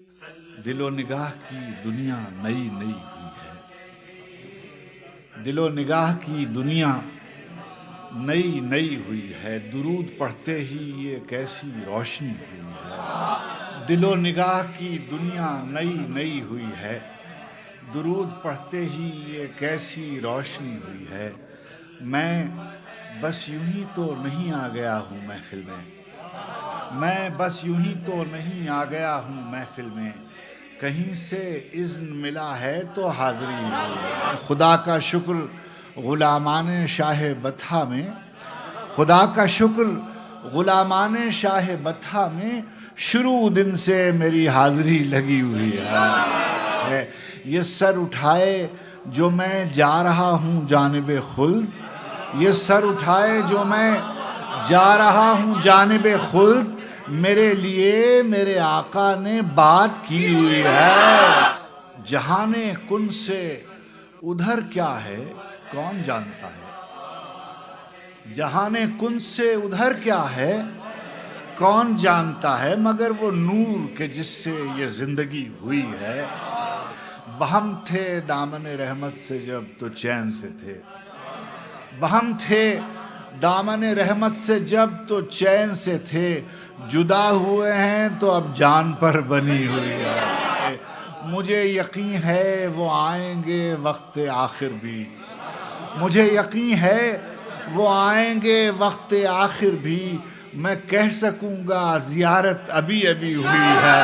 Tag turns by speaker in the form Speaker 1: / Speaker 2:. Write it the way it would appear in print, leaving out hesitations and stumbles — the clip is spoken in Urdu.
Speaker 1: دل و نگاہ کی دنیا نئی نئی ہوئی ہے، دل و نگاہ کی دنیا نئی نئی ہوئی ہے، درود پڑھتے ہی یہ کیسی روشنی ہوئی ہے۔ دل و نگاہ کی دنیا نئی نئی ہوئی ہے، درود پڑھتے ہی یہ کیسی روشنی ہوئی ہے۔ میں بس یوں ہی تو نہیں آ گیا ہوں محفل میں، میں بس یوں ہی تو نہیں آ گیا ہوں محفل میں، کہیں سے اذن ملا ہے تو حاضری ہوئی ہے۔ خدا کا شکر غلامان شاہ بطحہ میں، خدا کا شکر غلامان شاہ بطحہ میں، شروع دن سے میری حاضری لگی ہوئی ہے۔ یہ سر اٹھائے جو میں جا رہا ہوں جانب خلد، یہ سر اٹھائے جو میں جا رہا ہوں جانب خلد، میرے لیے میرے آقا نے بات کی ہوئی ہے۔ جہان کن سے ادھر کیا ہے کون جانتا ہے، جہان کن سے ادھر کیا ہے کون جانتا ہے، مگر وہ نور کہ جس سے یہ زندگی ہوئی ہے۔ بہم تھے دامن رحمت سے جب تو چین سے تھے، بہم تھے دامن رحمت سے جب تو چین سے تھے، جدا ہوئے ہیں تو اب جان پر بنی ہوئی ہے۔ مجھے یقین ہے وہ آئیں گے وقت آخر بھی، مجھے یقین ہے وہ آئیں گے وقت آخر بھی، میں کہہ سکوں گا زیارت ابھی ابھی ہوئی ہے۔